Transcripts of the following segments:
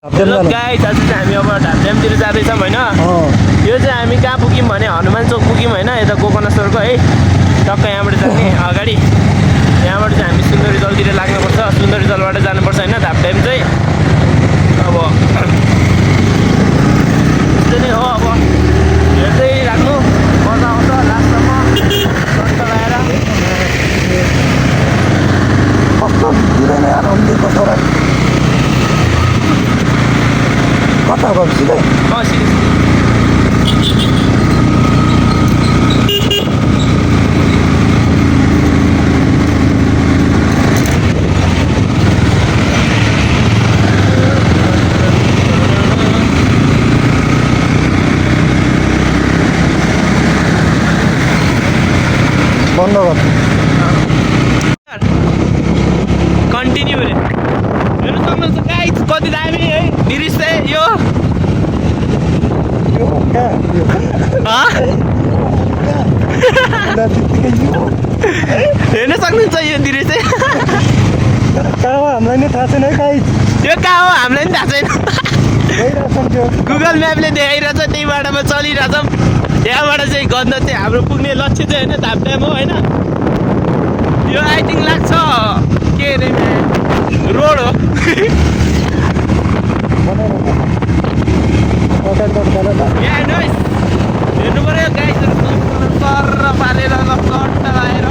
Guys आज चाहिँ हामी अब ढापड्यामतिर जाँदैछौँ होइन। यो चाहिँ हामी कहाँ पुग्यौँ भने हनुमान चोक पुग्यौँ होइन, यता गोकर्णेश्वरको है टक्कै यहाँबाट जाने अगाडि। यहाँबाट चाहिँ हामी सुन्दरी जलतिर लाग्नुपर्छ, सुन्दरी जलबाट जानुपर्छ होइन ढापड्याम चाहिँ। अब यस्तै नै हो, अब हेर्दै राख्नु मजा आउँछ लास्टसम्म सट्ट लगाएर। कस्तो दिँदैन यार अम्बेको छोरा कता गयो सिधै बन्द गर्नु कन्टिन्यू हेर्नु सक्नुहुन्छ गाइस कति दामी है दृश्य यो। हेर्न सक्नुहुन्छ यो दृश्य कहाँ हो हामीलाई नै थाहा छैन है गाइस, यो कहाँ हो हामीलाई पनि थाहा छैन। गुगल म्यापले देखाइरहेछ, त्यही बाटोमा चलिरहेछौँ। यहाँबाट चाहिँ गन्ध चाहिँ हाम्रो पुग्ने लक्ष्य चाहिँ होइन ढापड्याम हो होइन। यो आई थिङ्क लाग्छ के अरे रोड हो। हेर्नु पऱ्यो गाइसहरू सर पालेर लट्ट लगाएर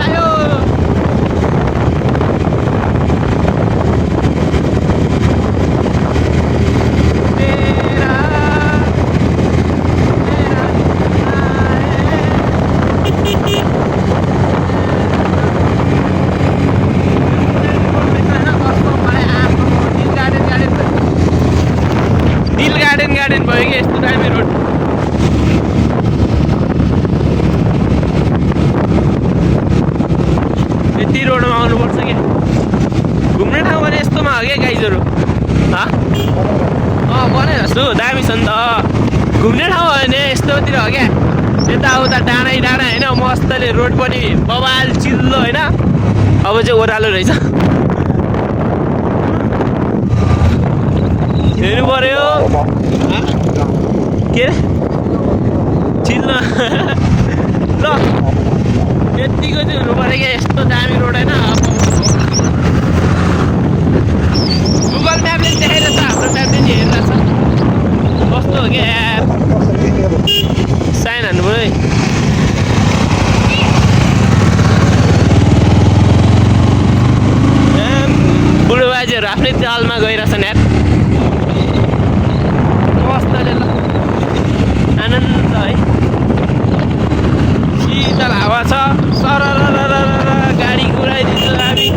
आयो। गार्डन भयो कि यस्तो दामी रोड। यति रोडमा आउनुपर्छ कि घुम्ने ठाउँ भने यस्तोमा हो क्या गाइजहरू। बनाइ जस्तो दामी छ नि त। घुम्ने ठाउँ हो भने यस्तोतिर हो क्या, यताउता डाँडै डाँडा होइन, मस्तले रोड पनि बबाल चिल्लो होइन। अब चाहिँ ओह्रालो रहेछ। हेर्नु पर्यो के चिल्लो ल यतिको चाहिँ हुनु पऱ्यो क्या, यस्तो दामी रोड होइन। गुगल म्यापले देखाइरहेछ, हाम्रो म्यापले नि हेरिरहेछ कस्तो हो क्या यार। साइन हान्नु पऱ्यो है। बुढो बाजेहरू आफ्नै चालमा गइरहेछन् यार मस्तले। ल आनन्द है, शीतल हावा छ, सर गाडी कुदाइदिन्छ हामी।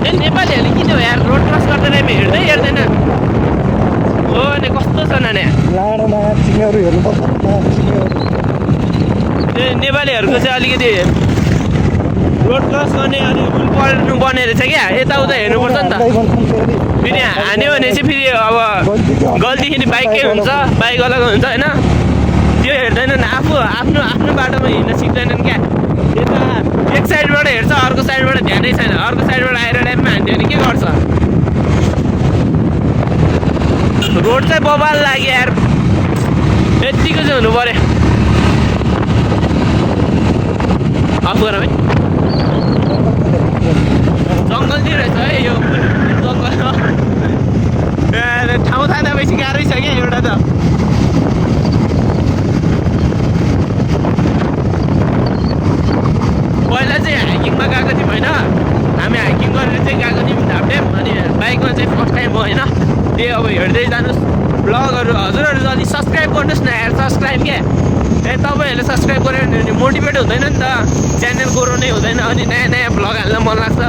ए नेपालीहरूले किन हो यार रोड क्रस गर्दैन, हेर्दै हेर्दैन हो नि कस्तो छ नानी। ए नेपालीहरूको चाहिँ अलिकति रोड क्रस गर्ने अनि रुल पढ्नु पर्ने रहेछ क्या, यताउता हेर्नुपर्छ नि त। फेरि हान्यो भने चाहिँ फेरि अब गल्तीखेरि बाइकै हुन्छ, बाइकवालाको हुन्छ होइन। त्यो हेर्दैनन्, आफ्नो बाटोमा हिँड्न सिक्दैनन् क्या। यता एक साइडबाट हेर्छ, अर्को साइडबाट ध्यानै छैन, अर्को साइडबाट आएर टाइममा हान्यो भने के गर्छ। रोड चाहिँ बबाल लाग्यो यार, यत्तिको चाहिँ हुनु पऱ्यो। अफ गरौँ है, जङ्गलतिर रहेछ है यो जङ्गल। ठाउँ थाहा नभएपछि गाह्रै छ क्या एउटा त। पहिला चाहिँ हाइकिङमा गएको थियौँ होइन, हामी हाइकिङ गरेर चाहिँ गएको थियौँ ढापड्याम। अनि बाइकमा चाहिँ फर्स्ट टाइम हो होइन। त्यही अब हेर्दै जानुहोस् ब्लगहरू। हजुरहरू जल्दी सब्सक्राइब गर्नुहोस् न यार, सब्सक्राइब क्या। तपाईँहरूले सब्सक्राइब गऱ्यो भने मोटिभेट हुँदैन नि त, च्यानल ग्रो नै हुँदैन। अनि नयाँ नयाँ भ्लग हाल्न मन लाग्छ,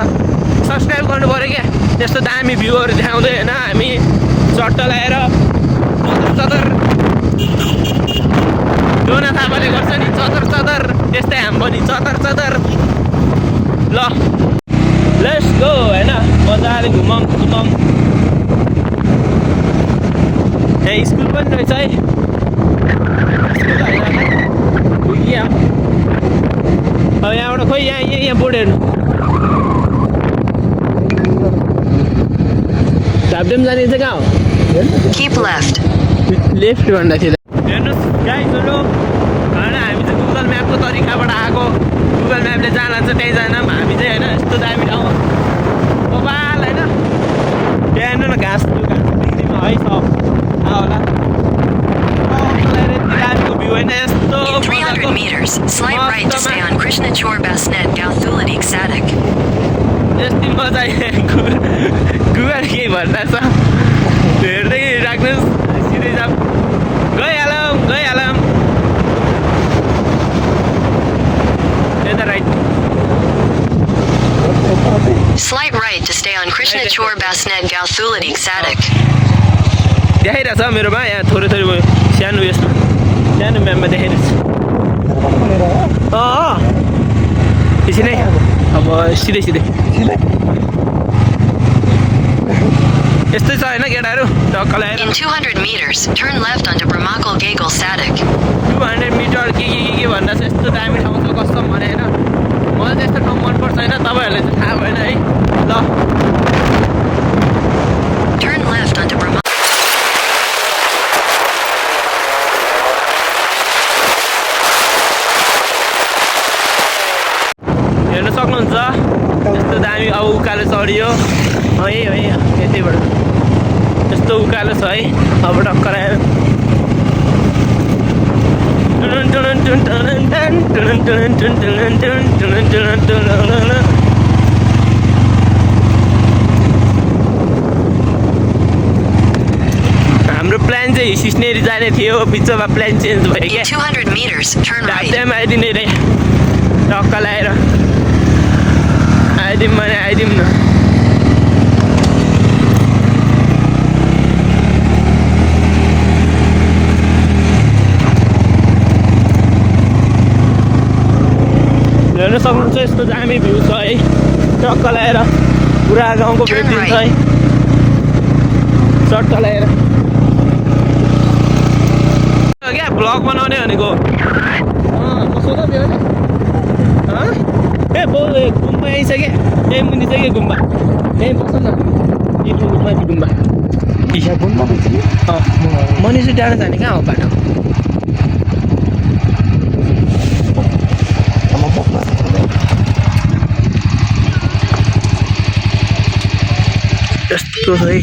सब्सक्राइब गर्नु पऱ्यो क्या। त्यस्तो दामी भ्यूहरू देखाउँदै होइन हामी चट्ट लगाएर चदर डोना थापाले गर्छ नि चदर, त्यस्तै हामी पनि चदर। ल लेट्स गो होइन, मजाले घुमौँ। यहाँ स्कुल पनि रहेछ है। अब यहाँबाट खोइ यहाँ बोर्ड हेर्नु ढाब्डेम जाने चाहिँ कहाँ हो Keep left. लेफ्ट भन्दाखेरि हेर्नुहोस् गाइजहरू होइन हामी चाहिँ गुगल म्यापको तरिकाबाट आएको गुगल म्यापले जहाँ लान्छ त्यहीँ जाँदा पनि हामी चाहिँ होइन यस्तो दामी ठाउँ कपाल होइन त्यहाँ हेर्नु न घाँस डिग्रीमा है सब होला दामीको भ्यू होइन यस्तो In 300 meters, slight right to stay on Krishna Chor Basnet Gauthulidik Sadik. यस्तै मजा गुगल केही भन्दा छ हेर्दै राख्नुहोस् सिधै जाऊँ गइहालौँ यता right Slight right to stay on Krishna Chor Basnet Gauthulidik Sadik. देखाइरहेछ मेरोमा यहाँ थोरै भयो सानो यसमा सानो म्यापमा देखाइरहेछ त्यसै नै अब सिधै यस्तै छ होइन केटाहरू टक्क लगाएर In 200 meters, turn left onto Brahmakal Gagal Sadik. 200 metre के भन्दा चाहिँ यस्तो दामी ठाउँ छ कस्तो भने होइन मलाई चाहिँ यस्तो ठाउँ मनपर्छ होइन तपाईँहरूलाई चाहिँ थाहा भएन है ल Turn left onto Brahmakal. हेर्न सक्नुहुन्छ यस्तो दामी अब उकालो चढियो है यतिबाट यस्तो उकालो छ है अब टक्कर आयो हाम्रो प्लान चाहिँ सिस्नेरी जाने थियो बिचमा प्लान चेन्ज भयो In क्या 200 meters, turn right. ढाब्डेम आइदिने रे टक्क लगाएर आइदिउँ भने आइदिउँ न हेर्न सक्नुहुन्छ यस्तो दामी भ्यू छ है टक्क लगाएर पुरा गाउँको भ्यू दिन्छ है चट्ट लगाएर क्या भ्लग बनाउने भनेको ए गुम्बा आइसक्यो यही मुनि छ क्या गुम्बा यहीँ बस्छ न गुम्बा मनिषी डाँडा जाने कहाँ हो बाटो यस्तो छ है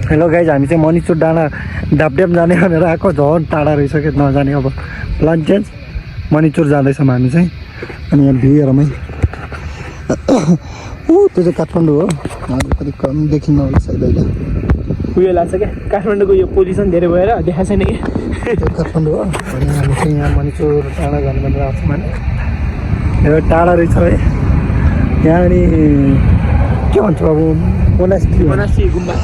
हेलो गाइज हामी चाहिँ मनिचुर डाँडा ढाब्डेम जाने भनेर आएको झन् टाढा रहेछ नजाने अब प्लान चेन्ज मनिचुर जाँदैछौँ हामी चाहिँ अनि यहाँ भ्यू हेरौँ है त्यो चाहिँ काठमाडौँ हो हजुर कति कम देखिन्न होला सायद अहिले उयो लाग्छ क्या काठमाडौँको यो पोजिसन धेरै भएर देखाएको छैन कि त्यो काठमाडौँ हो अनि हामी चाहिँ यहाँ मनिचुर डाँडा जानु भनेर आएको छौँ भने यो टाढा रहेछ है यहाँ अनि के भन्छ अब मोनास्ट्री गुम्बा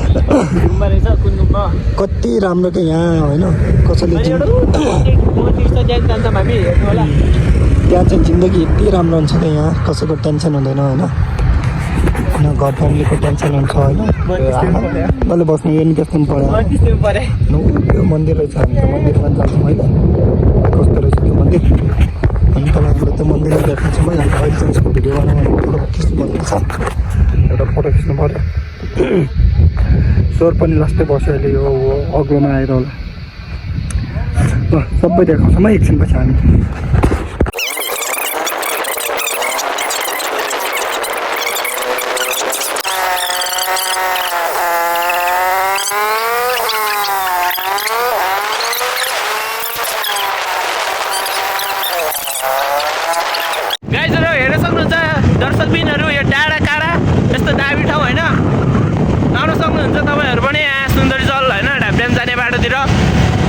रहेछ कुन गुम्बा कति राम्रो क्या यहाँ होइन कसैले जान्छौँ हामी हेर्नु होला त्यहाँ चाहिँ जिन्दगी यति राम्रो हुन्छ क्या यहाँ कसैको टेन्सन हुँदैन होइन न घर फ्यामिलीको टेन्सन हुन्छ होइन मैले बस्नु यो नि त्यस्तो पनि पऱ्यो त्यो मन्दिर रहेछ हामी त्यो मन्दिरमा जान्छौँ होइन कस्तो रहेछ त्यो मन्दिर अनि तपाईँहरूले त्यो मन्दिरमा देख्छौँ है अन्त अहिले चाहिँ यसको भिडियो बनाउनु फोटो खिच्नु मन्दिर छ एउटा फोटो खिच्नु पऱ्यो स्वर पनि लास्टै बस्यो अहिले यो अग्लोमा आएर होला ल सबै देखाउँछौँ है एकछिनपछि हामी गाइजहरू हेर्न सक्नुहुन्छ दर्शकबिनहरू यो डाँडा काँडा यस्तो दामी ठाउँ होइन आउन सक्नुहुन्छ तपाईँहरू पनि यहाँ सुन्दरी जल होइन ढाब्डेम जाने बाटोतिर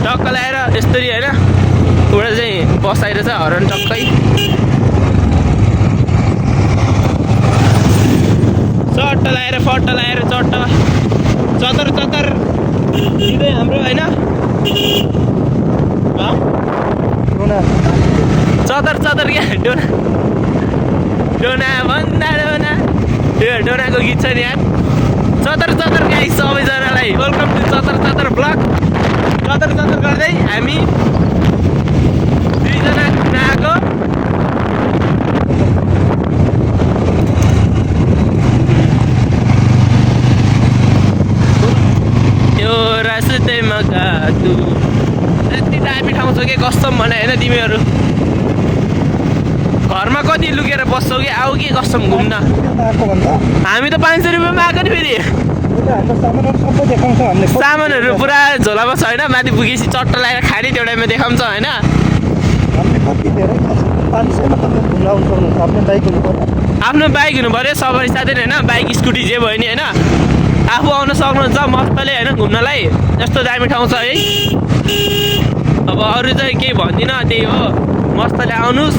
टक्क लगाएर यस्तरी होइन एउटा चाहिँ बसाइरहेछ हरन टक्कै चट्ट लगाएर फट्ट लगाएर चट्ट चतर सिधै हाम्रो होइन चतर क्या डोना भन्दा डोना त्यो डोनाको गीत छ नि यार चतर गाइस सबैजनालाई वेलकम टु चतर ब्लग चतर गर्दै हामी दुईजना आएको यति दामी ठाउँ छ कि कस्टम भने होइन तिमीहरू घरमा कति लुकेर बस्छौ कि आऊ कि कस्टम घुम्न हामी त 500 रुपियाँमा आएको नि फेरि सामानहरू पुरा झोलामा छ होइन माथि पुगेपछि चट्ट लगाएर खाने एउटामा देखाउँछ होइन आफ्नो बाइक हुनु पऱ्यो सवारी साथै होइन बाइक स्कुटी जे भयो नि होइन आफू आउन सक्नुहुन्छ मस्तले होइन घुम्नलाई यस्तो दामी ठाउँ छ है अब अरू चाहिँ केही भन्दिनँ त्यही हो मस्तले आउनुहोस्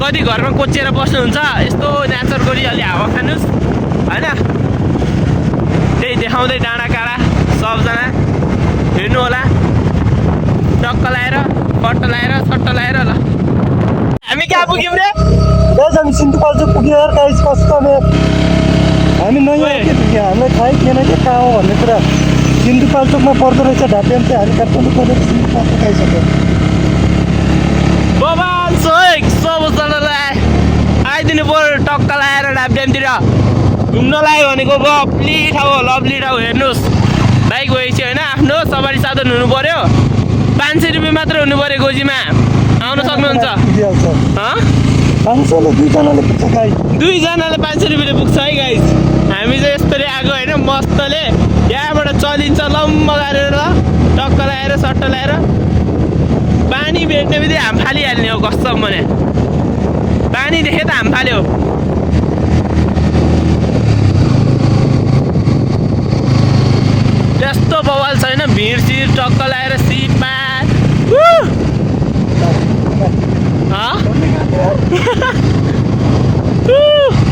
कति घरमा कोचेर बस्नुहुन्छ यस्तो नेचरको अलि हावा खानुहोस् होइन त्यही देखाउँदै डाँडा काँडा सबजना हेर्नु होला टक्क लगाएर पट्ट लगाएर सट्ट लगाएर ल हामी कहाँ पुग्यौँ रे हामी सिन्धुपाल्चोक पुग्यो गाइस कस्तो हामी नयाँ आइपुग्यो हामीलाई थाहै थिएन कि कहाँ हो भन्ने कुरा सिन्धुपाल्चोकमा पर्दो रहेछ ढाप्याम चाहिँ हामी काठमाडौँ परेर सिन्धुपाल्चोक आइसक्यो बबाल सबजनालाई आइदिनु पऱ्यो टक्क लगाएर ढाप्यामतिर घुम्न लाग्यो भनेको लभली ठाउँ हो लभली ठाउँ हेर्नुहोस् बाइक गएपछि होइन आफ्नो सवारी साधन हुनु पऱ्यो 500 रुपियाँ मात्र हुनु पऱ्यो गोजीमा आउन सक्नुहुन्छ 500ले दुईजनाले पुग्छ गाइस दुईजनाले 500 रुपियाँले पुग्छ है गाइस हामी चाहिँ यस्तरी आएको होइन मस्तले यहाँबाट चलिन्छ लम्ब गरेर टक्क लगाएर सट्ट लगाएर पानी भेट्ने बित्तिकै हाम फालिहाल्ने हो कस्तो भने पानी देखे त हाम फाल्यो त्यस्तो बवाल छैन भिड सिड टक्क लगाएर सिपमा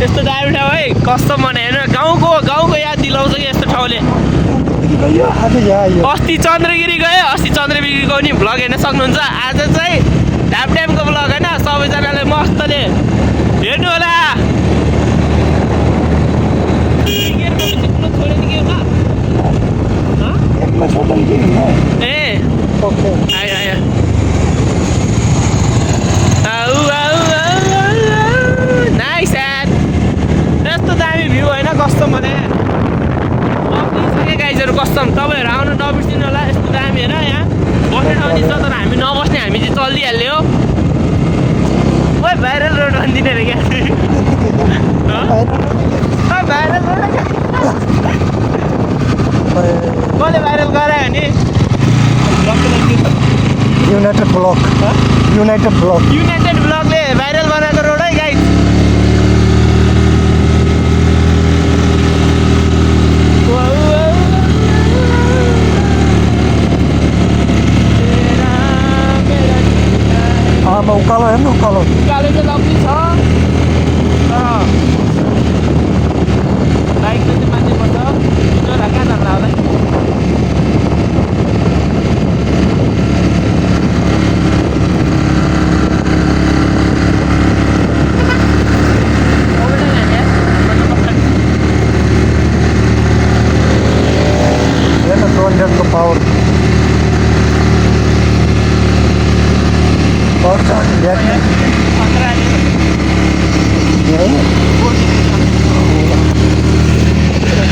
यस्तो दामी ठाउँ है कस्तो मन हेर्नु गाउँको याद दिलाउँछ कि यस्तो ठाउँले अस्ति चन्द्रगिरी गयो अस्ति चन्द्रगिरीको नि भ्लग हेर्न सक्नुहुन्छ आज चाहिँ ढापड्यामको भ्लग होइन सबैजनाले मस्तले हेर्नु होला ए आयो आयो नाइस यार यस्तो दामी भ्यू होइन कस्तो भने गाइजहरू कस्तम तपाईँहरू आउनु नबिर्सिनु होला यस्तो दामी होइन यहाँ बस्ने ठाउँ छ तर हामी नबस्ने हामी चाहिँ चलिहाल्ने हो ओइ भाइरल रोड भनिदिने अरे क्या भाइरल रोड कसले भाइरल गरायो भने युनाइटेड ब्लक युनाइटेड ब्लकले भाइरल बनाएको रोड है गाइज उकालो हेर्नु उकालो उकालो चाहिँ लम्बी छ बाइकले चाहिँ मान्छे पर्छ कहाँ जान्छ होला को पावर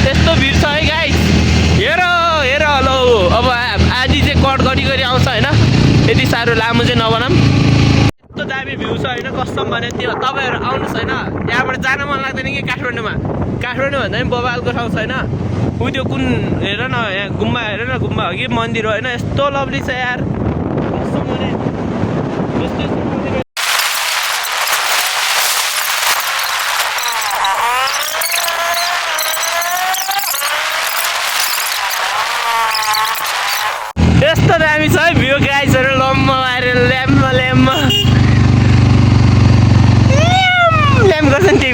त्यस्तो भिड छ है गाइस हेर हेर ल अब आधी चाहिँ कट गरी आउँछ होइन यति साह्रो लामो चाहिँ नबनाऊँ यस्तो दामी भ्यू छ होइन कस्टम भने त्यो तपाईँहरू आउनुहोस् होइन यहाँबाट जान मन लाग्दैन कि काठमाडौँमा भन्दा पनि बबालको ठाउँ छैन ऊ त्यो कुन हेर न यहाँ गुम्बा हेर न गुम्बा हो कि मन्दिर होइन यस्तो लभली छ यार कस्टम भने यस्तो दामी छ है भ्यू गाइसहरू लम्बा आएर ल्याम्ब गर्छ नि त्यही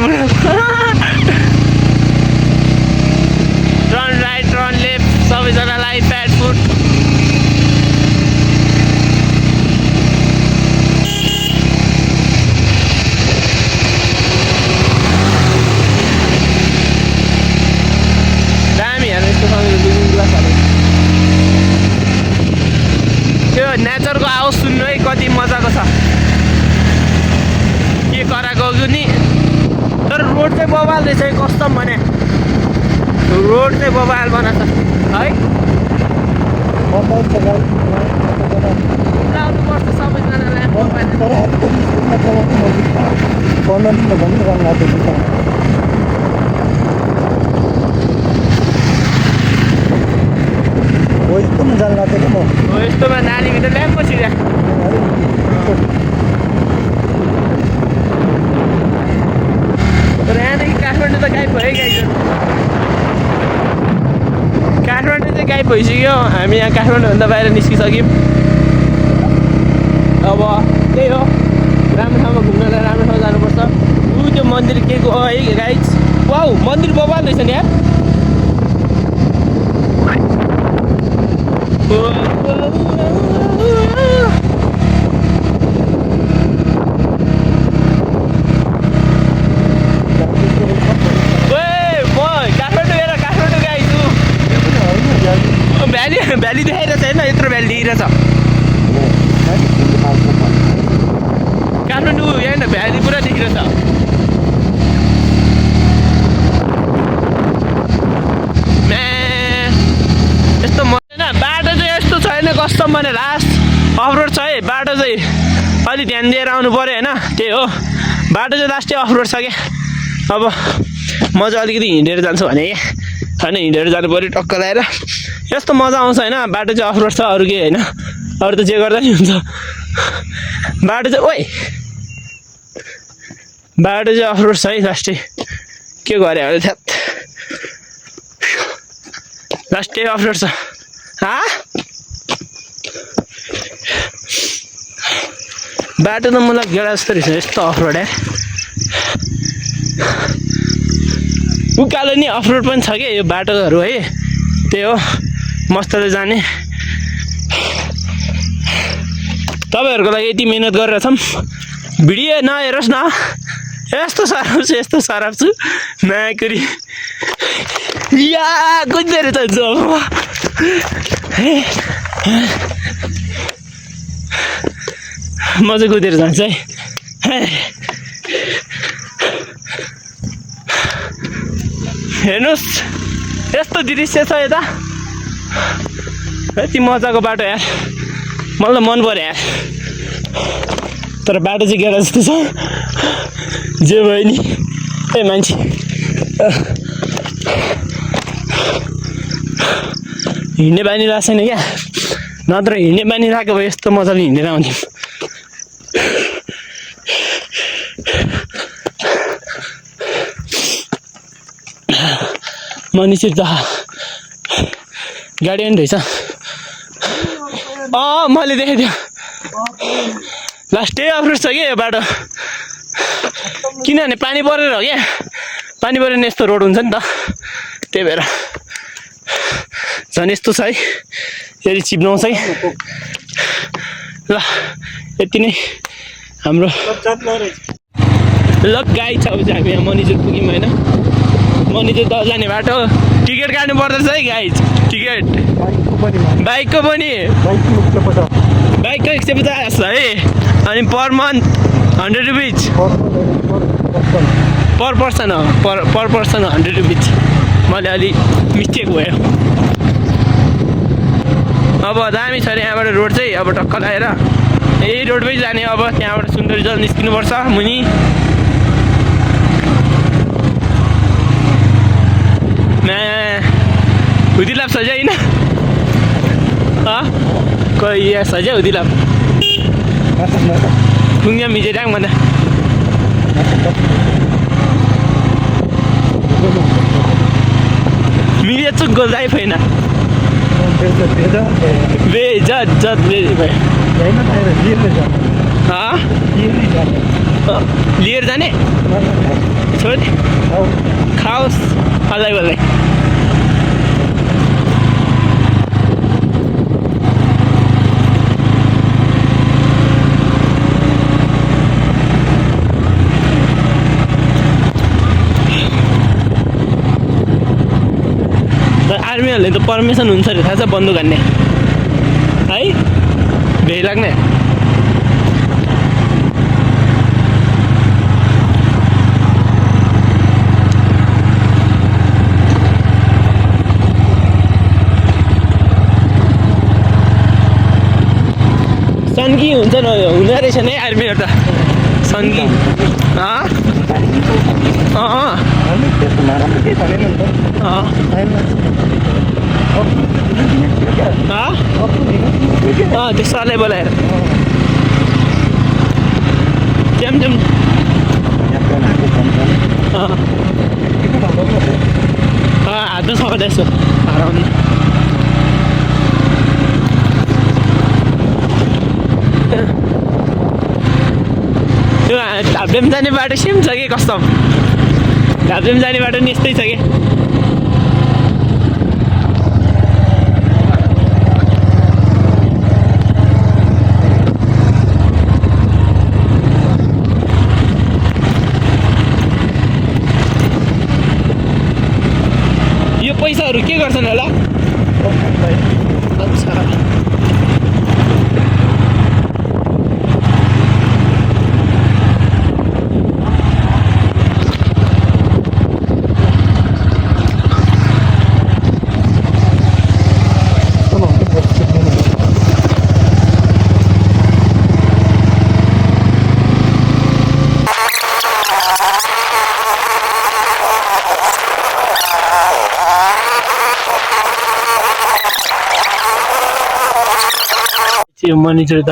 टर्न राइट टर्न लेफ्ट सबैजनालाई प्याड फुट दामी हेर्नु यस्तो त्यो नेचरको आवाज सुन्नु है कति मजाको छ के कराएको नि तर रोड चाहिँ बबाल रहेछ कस्टम भने रोड चाहिँ बबाल बनाएको छ है आउनुपर्छ सबैजनालाई मोबाइल हो यस्तोमा नानीभित्र ल्याएको छिरा तर यहाँदेखि काठमाडौँ त गाइब भयो गाइजहरू काठमाडौँ चाहिँ गाइब भइसक्यो हामी यहाँ काठमाडौँभन्दा बाहिर निस्किसक्यौँ अब त्यही हो राम्रो ठाउँमा घुम्नलाई राम्रो ठाउँ जानुपर्छ त्यो मन्दिर के को है गाइज वाउ मन्दिर बबाल रहेछ नि यार भ्याली देखाइरहेछ होइन यत्रो भ्याली देखिरहेछ काठमाडौँ यहाँ भ्याली पुरा देखिरहेछ यस्तो मजा बाटो चाहिँ यस्तो छैन कस्टम भने लास्ट अफरोड छ है बाटो चाहिँ अलि ध्यान दिएर आउनु पऱ्यो होइन त्यही हो बाटो चाहिँ लास्टै अफरोड छ क्या अब म चाहिँ अलिकति हिँडेर जान्छु भने होइन हिँडेर जानु पऱ्यो टक्क लगाएर यस्तो मजा आउँछ होइन बाटो चाहिँ अफरोड छ अरू केही होइन अरू त जे गर्दा नि हुन्छ बाटो चाहिँ ओइ बाटो चाहिँ अफरोड छ है लास्टै के गरे होला थ्यात लास्टै अफरोड छ बाटो त मलाई गेडा जस्तो रहेछ यस्तो अफरोड उकालो नि अफरोड पनि छ क्या यो बाटोहरू है त्यही हो मस्तले जाने तपाईँहरूको लागि यति मिहिनेत गरेर छौँ भिडियो नहेरोस् न यस्तो सराप छु नयाँकरी या कुद्दै रहेछ जब म चाहिँ कुदेर जान्छु है हेर्नुहोस् यस्तो दृश्य छ यता यति मजाको बाटो यार मलाई मन पर्यो यार तर बाटो चाहिँ गेडा जस्तो छ जे भयो नि ए मान्छे हिँड्ने बानी रहेको छैन क्या नत्र हिँड्ने बानी राखेको भए यस्तो मजाले हिँडेर आउँथ्यौँ मनिषी त गाडी पनि रहेछ मैले देखेँ त्यो लास्टै अफरोड छ कि यो बाटो किनभने पानी परेर हो क्या पानी परेर यस्तो रोड हुन्छ नि त त्यही भएर झन् यस्तो छ है यदि चिप्नाउँछ है ल यति नै हाम्रो ल गाई छ अब चाहिँ हामी यहाँ मनिजुर पुग्यौँ होइन मनिजुर त जाने बाटो टिकट काट्नु पर्दछ है गाई टिकट बाइकको पनि बाइकको 150 है अनि पर मन्थ 100 रुपिज पर पर्सन हो पर पर्सन 100 रुपिज मैले अलि मिस्टेक भयो अब दामी छ अरे यहाँबाट रोड चाहिँ अब टक्क लगाएर यही रोडमै जाने अब त्यहाँबाट सुन्दर जल निस्किनुपर्छ मुनि हुदिलाप सजा होइन कोही यहाँ सजा हुदिलाप खुङ्गा मिजेराङ भन्दा मिले चुक गोल्दै छैन बेजत जत भयो लिएर जाने छोड खाओस् हल्लाइ बल्लाई आर्मीहरूले त पर्मिसन हुन्छ अरे थाहा छ बन्दुक हान्ने है भेइ लाग्ने टायर मेरो त सन्की त्यस्तो नराम्रो केही छैन नि त त्यो सरलाई बोलाएर हात सघाउँदैछु हराउनु त्यो धाब्रेम जाने बाटो सेम छ कि कस्तो धाब्रेम जाने बाटो नि यस्तै छ कि यो पैसाहरू के गर्छन् होला अच्छा त्यो मनिटर त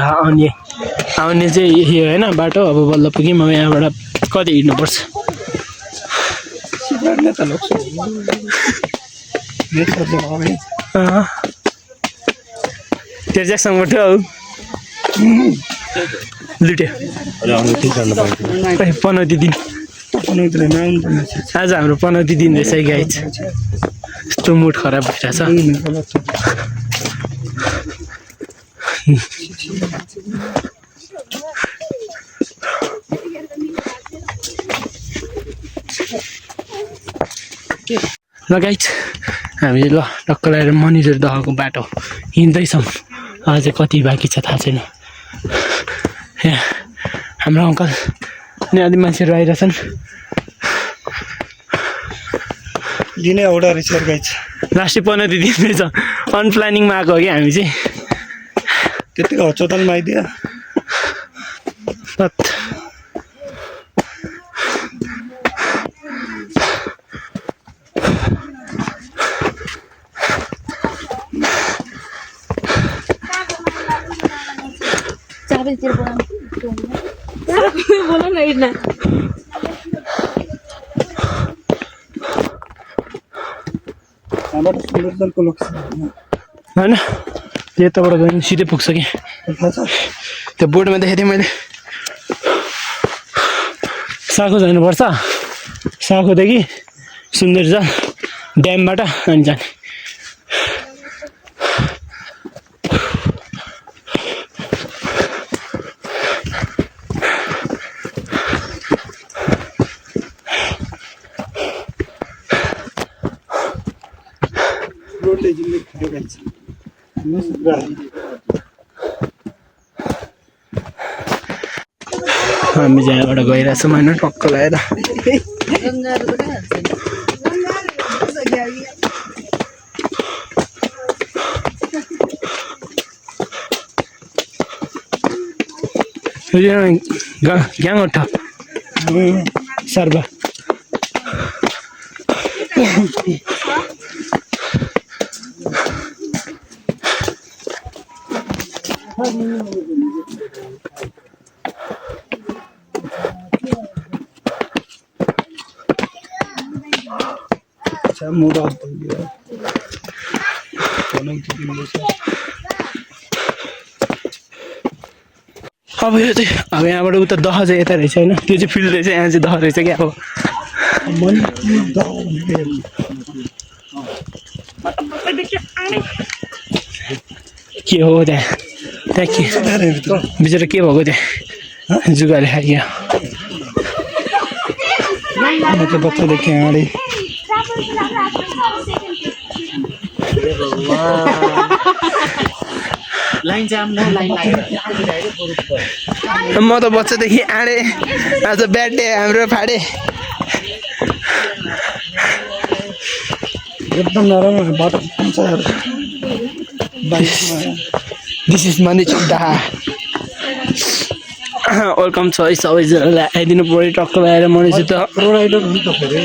आउने चाहिँ यही होइन बाटो अब बल्ल पुग्यौँ अब यहाँबाट कति हिँड्नुपर्छ तेर्ज्याकसँग उठ्यो हौ लुट्यो पनौती दिन आज हाम्रो पनौती दिन रहेछ गाइज यस्तो मुड खराब भइरहेछ ल गाइज हामीले ल टक्क लगाएर मनिटर दहको बाटो हिँड्दैछौँ अझै कति बाँकी छ थाहा छैन यहाँ हाम्रो अङ्कल अनि अलिक मान्छेहरू आइरहेछन् दिनै एउटा रहेछ गाइज लास्टै पनौती दिन रहेछ अनप्लानिङमा आएको हो कि हामी चाहिँ त्यतिको हचोतालमा आइदियो होइन यताबाट गयो भने सिधै पुग्छ कि त्यो बोर्डमा देखेको थिएँ मैले साखु जानुपर्छ साखुदेखि सुन्दरजा ड्यामबाट अनि जाने हामी जहाँबाट गइरहेछौँ होइन टक्क लगाएर ग्याङ अट्ठ सर्वा अब यो चाहिँ अब यहाँबाट उता दह चाहिँ यता रहेछ होइन त्यो चाहिँ फिल्ड रहेछ यहाँ चाहिँ दह रहेछ क्या अब के हो त्यहाँ के बिचरा के भएको त्यहाँ जुगाले खाइयो बच्चादेखि अगाडि म त बच्चादेखि आँडे आज ब्याड डे हाम्रो फाडे एकदम नराम्रो बाटो दिस इज मनी चुक्दा वेलकम छ है सबैजनालाई आइदिनु पऱ्यो टक्क आएर मनिसित प्रोराइडर हुन्छ फेरि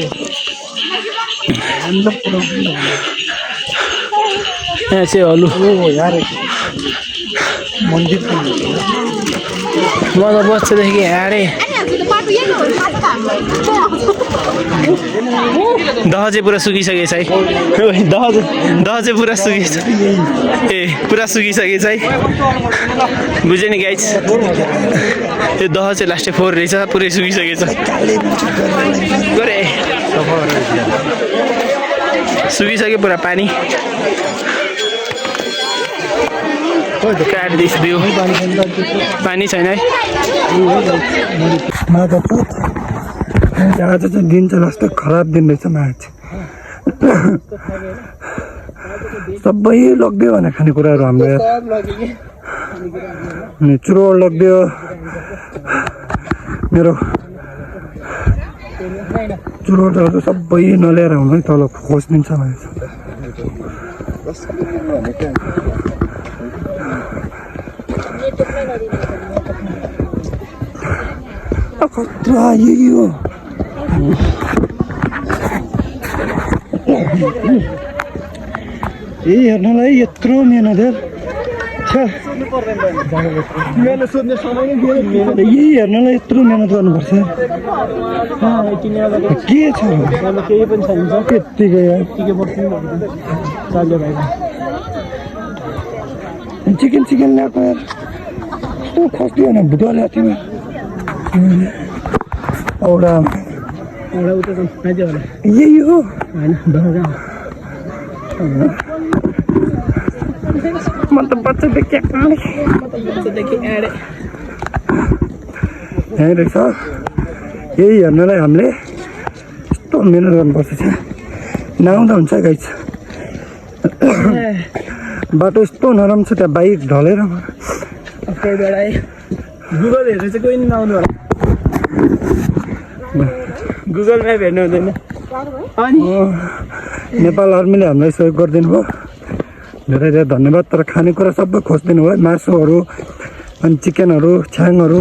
यहाँ चाहिँ हलु ओ यार मन्दिर म त बस्छदेखि हाडे दह चाहिँ पुरा सुकिसकेछ है दह चाहिँ पुरा सुकिछ ए पुरा सुकिसकेछ है बुझ्यो नि गाइज यो दह चाहिँ लास्टै 4 रहेछ पुरै सुकिसकेछ गरे सुकिसक्यो पुरा पानी काट दिस भ्यू पानी छैन है आज चाहिँ दिन चाहिँ लास्ट खराब दिन रहेछ आज सबै लगिदियो भने खानेकुराहरू हाम्रो अनि चुरोट लगिदियो मेरो चुरोटहरू सबै नल्याएर आउनु है तल खोज्दिन्छ भने खतरा यही हो हेर्नलाई यत्रो मेहनत यही हेर्नलाई यत्रो मेहनत गर्नुपर्छ के छ केही पनि छैन त्यत्तिकै चिकन ल्याएको यार कस्तो खस्दियो भने भुटुवा ल्याएको थियो औडा यही हो म त बच्चादेखि यहीँ रहेछ यही हेर्नलाई हामीले यस्तो मिहिनेत गर्नुपर्छ चाहिँ नआउँदा हुन्छ गाइस बाटो यस्तो नरम छ त्यहाँ बाइक ढलेर गुगल हेर्नु चाहिँ कोही नआउनु होला गुगल म्याप हेर्नु हुँदैन अनि नेपाल आर्मीले हामीलाई सहयोग गरिदिनु भयो धेरै धेरै धन्यवाद तर खानेकुरा सबै खोजिदिनु भयो मासुहरू अनि चिकनहरू छ्याङहरू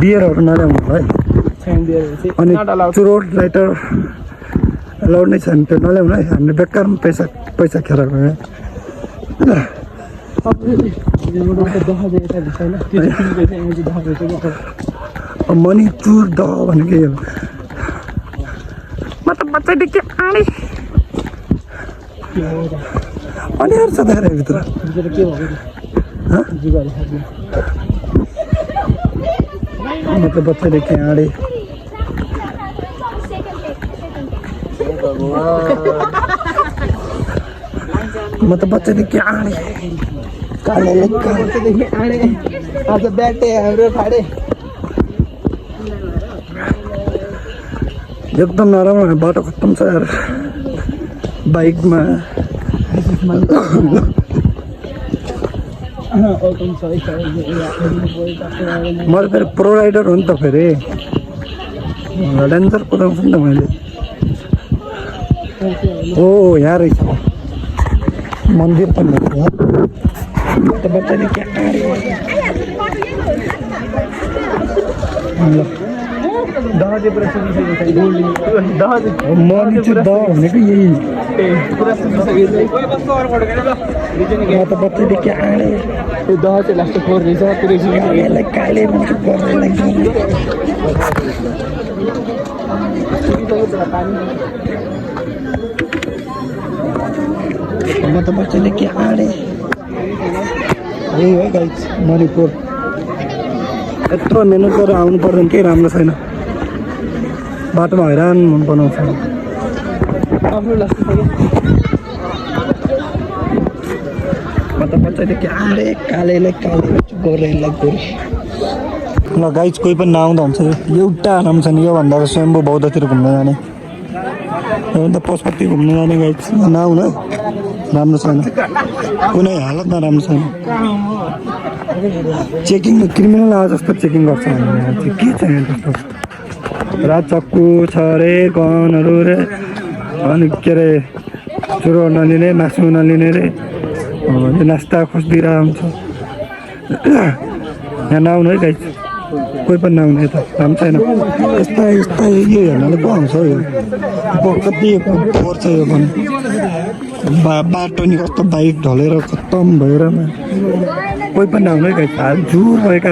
बियरहरू नल्याउनु भयो है अनि चुरोट लाइटर एलाउड नै छैन त्यो नल्याउनु है हामीले बेकारमा पैसा खेर गयो मनी चुर दह भनेको यो म त बच्चादेखि आँडै अनिहार छ दाएर भित्र म त बच्चादेखि आँडै म त बच्चादेखि आँडै आज ब्याटे हाम्रो फाडे एकदम नराम्रो बाटो खत्तम छ यार बाइकमा म त फेरि प्रो राइडर हो नि त फेरि डेन्जर कुदाउँछु नि त मैले ओ यहाँ रहेछ मन्दिर पनि बच्चादेखि मनिचुर दह भनेको यही म त बच्चादेखि आँडे यो दह चाहिँ लास्ट 4 रहेछ पुरै यसलाई काले मान्छे गर्दै म त बच्चादेखि आँडे यही हो गाइस मणिपुर यत्रो मेहनत गरेर आउनु पर्दैन केही राम्रो छैन बाटोमा हैरान मन बनाउँछ आफ्नो लाग्छ म त बच्चादेखि आँडे कालेलाई काले गोरेलाई गोरे ल गाइस कोही पनि नआउँदा हुन्छ एउटा राम्रो छैन योभन्दा स्वयम्भू बौद्धतिर घुम्न जाने योभन्दा पशुपति घुम्न जाने गाइस नआउन राम्रो छैन कुनै हालतमा राम्रो छैन चेकिङ क्रिमिनल आए जस्तो चेकिङ गर्छ हामीले के छ यहाँ त्यस्तो राजचक्कु छ अरे गनहरू रे अनि के अरे चुरो नलिने मासु नलिने रे नास्ता खोजिदिएर हुन्छ यहाँ नआउनु है गाइस कोही पनि नआउने त काम छैन यस्ता यस्ता यो हेर्नाले पो आउँछ हौ यो कति फोहोर छ यो पनि बाटो नि कस्तो बाइक ढलेर खत्तम भएर कोही पनि नआउने है झुर भएका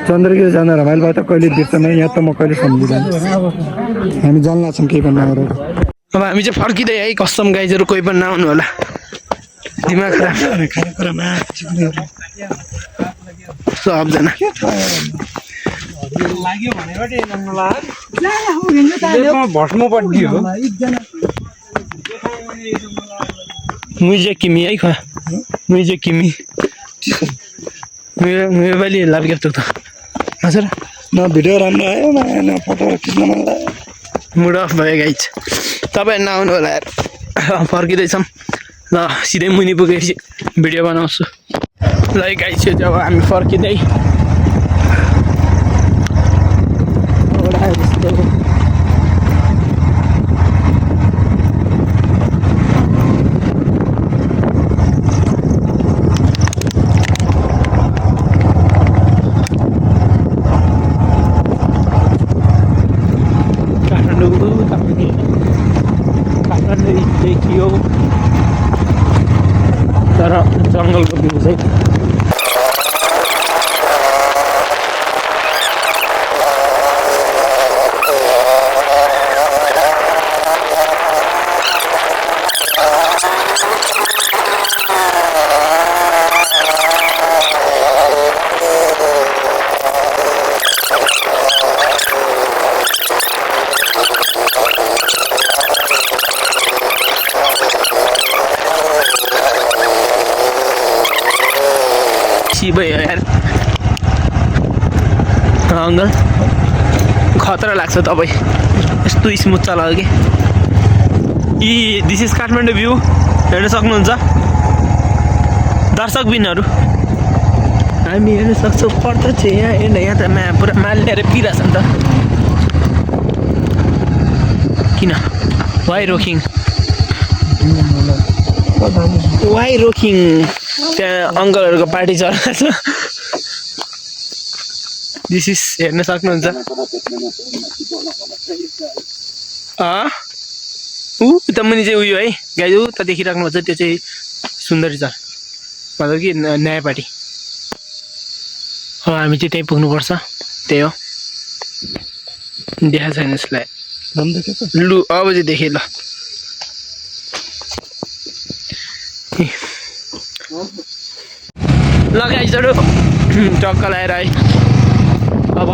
चन्द्रगिरी जाँदा रमाइलो भयो त कहिले बिर्सन यहाँ त म कहिले सम्झिँदैन हामी जान लाग्छौँ केही पनि नगरेर अब हामी चाहिँ फर्किँदै है कस्टम गाइजहरू कोही पनि नआउनु होला दिमाग खानेकुरामा सबजना मुझे किमी है खा मुझे किमी मेरो पनि लाग्यो त हजुर न भिडियो राम्रो आयो न फोटो खिच्न मन लाग्यो मुड अफ भयो गाइज तपाईँ नआउनु होला यार फर्किँदैछौँ ल सिधै मुनि पुगेपछि भिडियो बनाउँछु ल गाइज चाहिँ अब हामी फर्किँदै देखियो तर जङ्गलको भ्यू चाहिँ भयो यार अङ्कल खतरा लाग्छ तपाईँ यस्तो स्मुथ चलायो कि दिस इज काठमाडौँ भ्यू हेर्न सक्नुहुन्छ दर्शकबिनहरू हामी हेर्न सक्छौँ प्रत्यक्ष यहाँ हेर्न यहाँ त पुरा माल ल्याएर पिरहेछ नि त किन वाइ रोकिङ त्यहाँ अङ्कलहरूको पार्टी चल्दैछ दिस इज हेर्न सक्नुहुन्छ उता मुनि चाहिँ उयो है गाई उता देखिराख्नु पर्छ त्यो चाहिँ सुन्दरी छ मतलब कि नयाँ पार्टी हामी चाहिँ त्यहीँ पुग्नुपर्छ त्यही हो देखाएको छैन यसलाई लु अब चाहिँ देखेँ ल गाइजहरू टक्क लगाएर है अब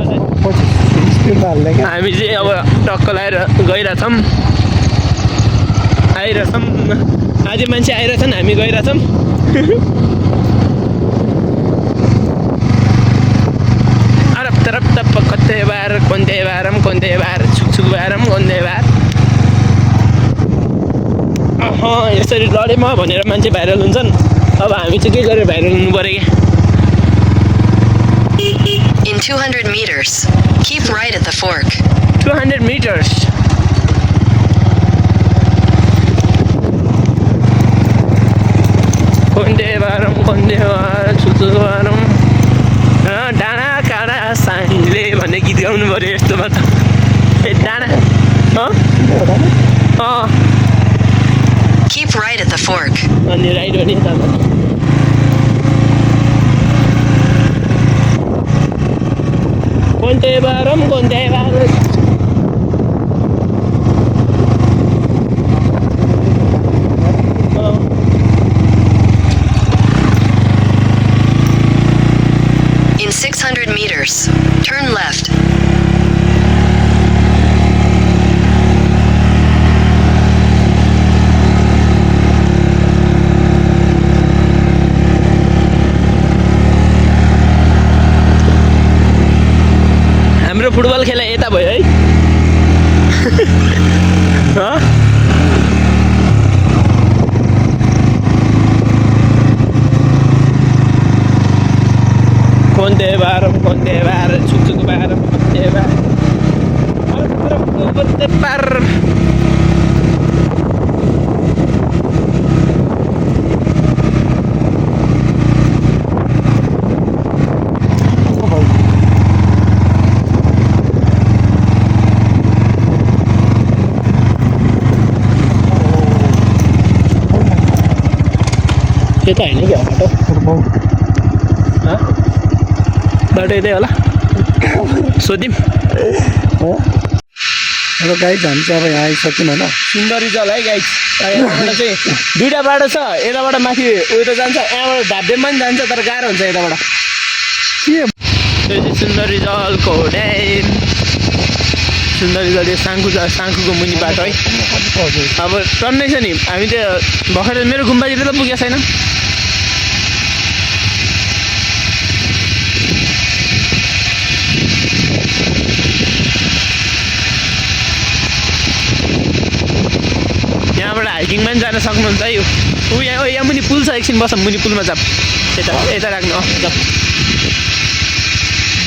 हामी चाहिँ अब टक्क लगाएर गइरहेछौँ आइरहेछौँ आधी मान्छे आइरहेछन् हामी गइरहेछौँ अरब तरफ तप कतै बार कोन्दै बारम कोन्दै बार छुकछुक बारम कोन्दै बार यसरी लडे म भनेर मान्छे भाइरल हुन्छन् अब हामी चाहिँ के गरेर भाइरल हुनु पर्यो क्या In 200 meters, keep right at the fork. 200 meters. Konde varam, sutu varam. Dana kana sangile भन्ने गीत गाउनु पर्यो यस्तोमा त ए डाना Keep right at the fork. अनि राइट हो नि त Konde varam. In 600 meters, turn left. हाम्रो फुटबल खेला यता भयो है Konde varam, छुकछुक varam, konde varam. Konde varam. यता होइन क्या बाटो यतै होला सोध्यौँ अब गाइज हामी चाहिँ अब यहाँ आइसक्यौँ होइन सुन्दरी जल है गाइस यहाँबाट चाहिँ दुईवटा बाटो छ यताबाट माथि उयो त जान्छ यहाँबाट ढाब्डेमा पनि जान्छ तर गाह्रो हुन्छ यताबाट के यो चाहिँ सुन्दरी जलको ड्याम सुन्दरी जल यो साङ्खुको मुनि बाटो है अब टन्नै छ नि हामी त्यो भर्खर मेरो गुम्बातिर त पुगेको छैन यहाँबाट हाइकिङमा पनि जान सक्नुहुन्छ है यो यहाँ मुनि पुल छ एकछिन बसौँ मुनि पुलमा जाऊँ यता राख्नु जाऊँ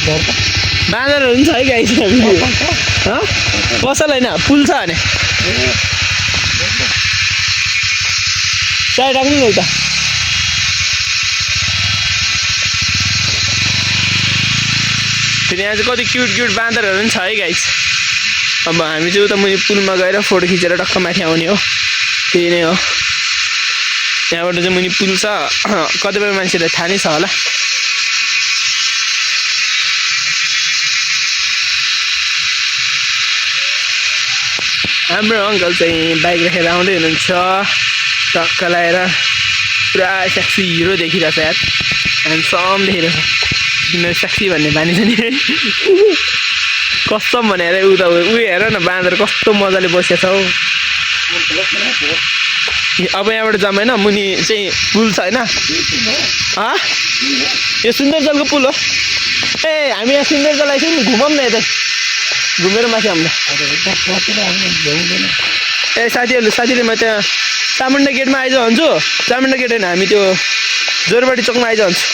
बाँदरहरू पनि छ है गाई पसल होइन पुल छ भने चाय राख्नु न उता फेरि यहाँ चाहिँ कति क्युट बाँदरहरू पनि छ है गाइस अब हामी चाहिँ उता मुनि पुलमा गएर फोटो खिचेर टक्क माथि आउने हो त्यही नै हो यहाँबाट चाहिँ मुनि पुल छ कतिपय मान्छेलाई थाहा नै छ होला हाम्रो अङ्कल चाहिँ बाइक राखेर आउँदै हुनुहुन्छ टक्क लगाएर पुरा सेक्सी हिरो देखिरहेछ यार ह्यान्डसम देखिरहेछ तिमीहरू सेक्सी भन्ने बानी छ नि कस्तो भनेर उता उयो हेर न बाँदर कस्तो मजाले बसेको छ हौ अब यहाँबाट जाऊँ होइन मुनि चाहिँ पुल छ होइन यो सुन्दरजलको पुल हो ए हामी यहाँ सुन्दरजल आइसक्यौँ नि घुमौँ न यतै घुमेर माथि आउँदा ए साथीले म त्यहाँ चामुण्डा गेटमा आइज भन्छु चामुण्डा गेट होइन हामी त्यो जोरबाटी चोकमा आइज भन्छु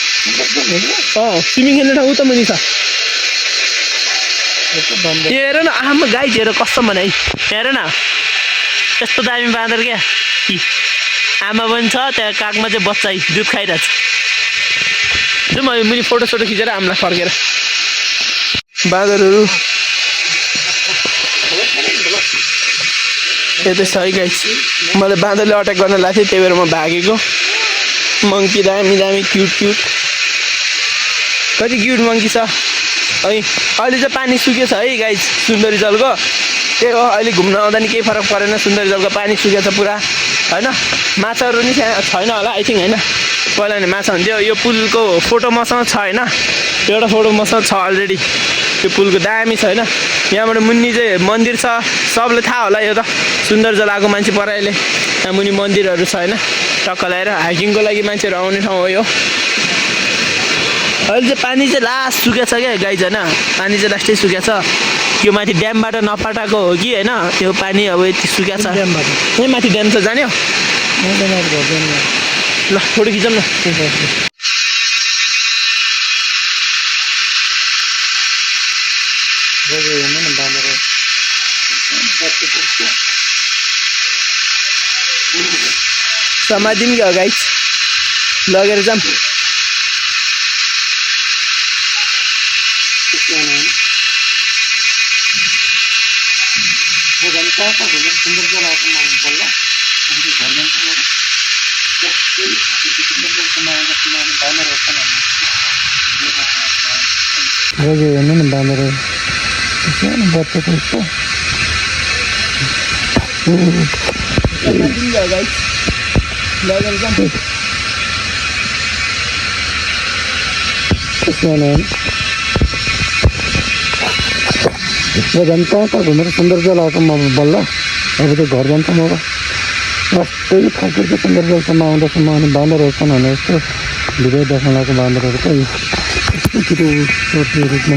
स्विमिङ खेल्ने ठाउँ उता मुनि छ हेर न आमा गाई हेर कस्तो भने हेर न यस्तो दामी बाँदर क्या आमा पनि छ त्यहाँ कागमा चाहिँ बच्चा दुध खाइरहेको छ म मुनि फोटो खिचेर आमालाई फर्केर बाँदरहरू यतै छ है गाइस मलाई बाँदरले अट्याक गर्न लाग्थ्यो त्यही भएर म भागेको मङ्की दामी क्युट कति क्युट मङ्की छ है अहिले चाहिँ पानी सुकेछ है गाइस सुन्दरी जलको त्यही हो अहिले घुम्न आउँदा नि केही फरक परेन सुन्दरी जलको पानी सुकेछ पुरा होइन माछाहरू नि छैन होला आई थिङ्क होइन पहिला नि माछा हुन्थ्यो यो पुलको फोटो मसँग छ होइन एउटा फोटो मसँग छ अलरेडी त्यो पुलको दामी छ होइन यहाँबाट मुनि चाहिँ मन्दिर छ सबले थाहा होला यो त सुन्दर जल आएको मान्छे पराइले यहाँ मुनि मन्दिरहरू छ होइन टक्क लगाएर हाइकिङको लागि मान्छेहरू आउने ठाउँ हो यो अहिले चाहिँ पानी चाहिँ लास्ट सुकेको छ क्या गाई होइन पानी चाहिँ लास्टै सुकेको छ यो माथि ड्यामबाट नपाटाएको हो कि होइन त्यो पानी अब यति सुकेको छ यहीँ माथि ड्याम छ जान्यो ल फोटो खिचौँ न समाधि पनि क्या गाइस लगेर जाऊँ हेर्नु न बाँदर सानो बच्चा जस्तो झन् कहाँ घुमेर सुन्दरजल आएको म बल्ल अब चाहिँ घर जान्छ म जस्तै फर्केको सुन्दरजलसम्म आउँदासम्म अनि बाँदरहरू छन् भने यस्तो भिडियो देख्न लागेको बाँदरहरू चाहिँ यस्तो छिटो रूपमा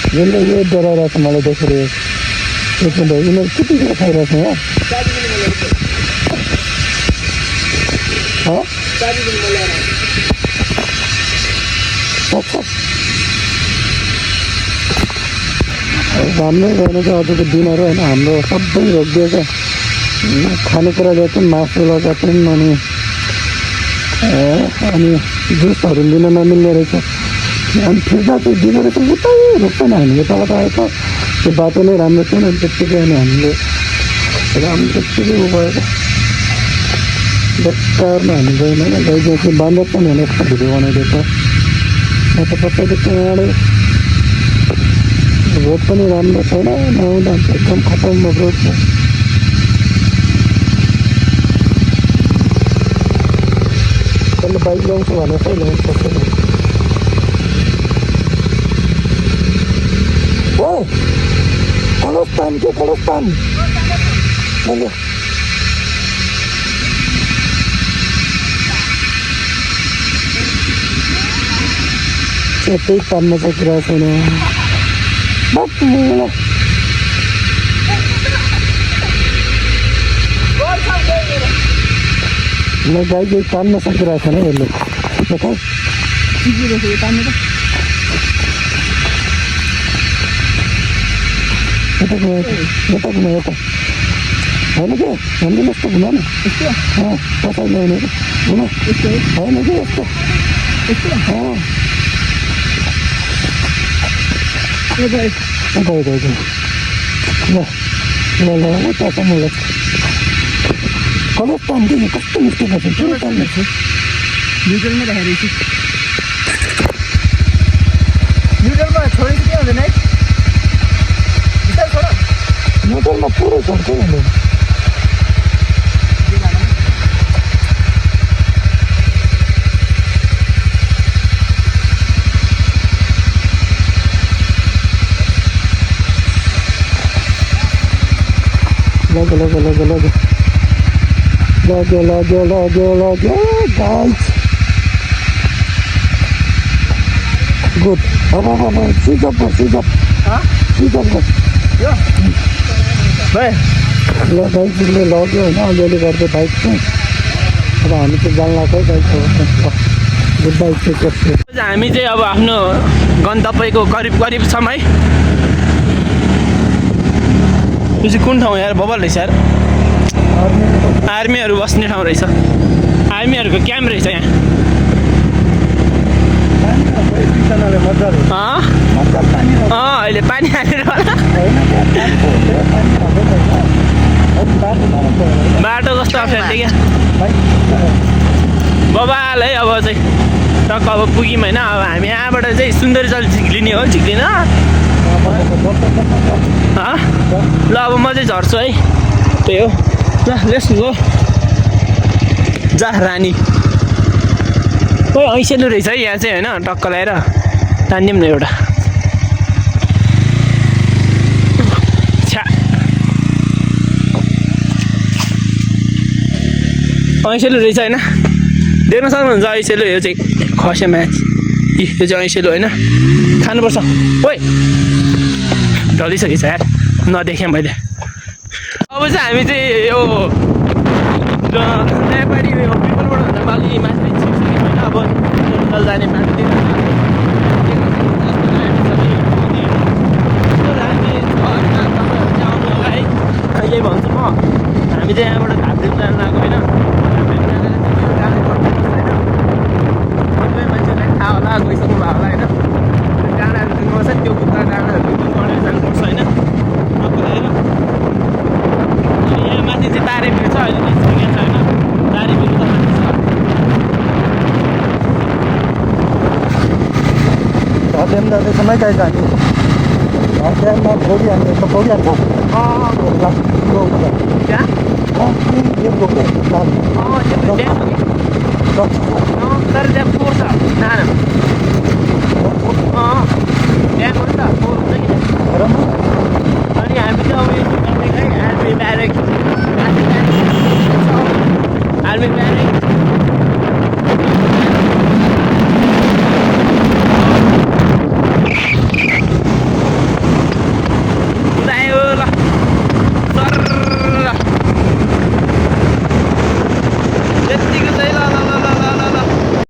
यसले यो डराइरहेको छ मलाई देखेर यिनीहरू कतिखेर खाइरहेको छ यहाँ राम्रै रहेन चाहिँ अझको दिनहरू होइन हाम्रो सबै रोकिदिएछ खानेकुरा ल्याएको मासु लगाएको पनि अनि जुसहरू लिन नमिल्ने रहेछ अनि फिर्ता चाहिँ दिँदो रहेछ उतै रोक्दैन हामी यताबाट आएको त्यो बाटो नै राम्रो थिएन अनि त्यत्तिकै अनि हामीले राम्रो त्यत्तिकै उ भयो बेकारमा हामी गयौँ होइन गइदिएपछि बाँधर पनि होइन यस्तो भिडियो बनाइदिएको म त पत्ता त्यहाँबाट रोड पनि राम्रो छैन नआउँदा एकदम खतरनाक रोड छ त्यसले बाइक ल्याउँछु भने चाहिँ ल्याउनु सक्दैन ओ कलस्तान के कलस्तान त्यही तान्न सकिरहेको छैन गाई केही तान्न सकिरहेको छैन यसले देखा यता घुमा यता होइन क्या हामीले यस्तो घुमा न पछाडि ल्याउने घुमा होइन कि यस्तो कलस्तान दिने कस्तो मिस्टेक गर्छ न्युट्रलमा राखेको रहेछ न्युट्रलमा छोडेको के हुँदैन है न्युट्रलमा पुरै छोड्छ नि लग्यो गाइस गुड अब स्विच अफ यो भाइ ल बाइकले लग्यो होइन अलिअलि गर्दै बाइक चाहिँ अब हामी चाहिँ जान लाग्यो बाइक गुड बाइक चाहिँ कस्तो हामी चाहिँ अब आफ्नो गन्तव्यको करिब छौँ है यो चाहिँ कुन ठाउँ यार बबल रहेछ यार आर्मीहरू बस्ने ठाउँ रहेछ आर्मीहरूको क्याम्प रहेछ यहाँ अहिले पानी हालेर होला बाटो कस्तो अप्ठ्यारो थियो क्या बबाल है अब चाहिँ टक्क अब पुग्यौँ होइन अब हामी यहाँबाट चाहिँ सुन्दरी जल झिक्लिने हो झिक्लिन ल अब म चाहिँ झर्छु है त्यही हो ल लेट्स गो जा रानी खोइ ऐसेलु रहेछ है यहाँ चाहिँ होइन टक्क लगाएर तानिदिउँ न एउटा छ्या ऐसेलु रहेछ होइन देख्न सक्नुहुन्छ ऐसेलु यो चाहिँ खसे म्याच यो चाहिँ ऐसेलु होइन खानुपर्छ ओइ ढलिसकेछ यार नदेखेँ मैले अब चाहिँ हामी चाहिँ यो नेपाली पिपलबाट भन्दा माथि माथि छिर्छौँ होइन अब जल जाने बाटोतिर यही भन्छु म हामी चाहिँ यहाँबाट घाटतिर जानु लाग्यो होइन मान्छेलाई थाहा होला गइसक्नु भएको होला होइन डाँडाहरू दिनुपर्छ त्यो कुखुरा डाँडाहरू गढेर जानुपर्छ होइन यहाँ माथि चाहिँ तारे भिड छ अहिले चाहिँ छैन होइन तारे भिड त माथि छ हटेम जाँदैछौँ है गाइस हामी हटेममा पौडी हाल्ने त पौडी हाल्छ तर त्यहाँ फोहोर छ नाना बिहान हो नि त फोहोर हुन्छ कि अनि हामी चाहिँ अब यो है आर्मी ब्यारेक आर्मी ब्यारेक उदायो ल सर त्यतिको चाहिँ ल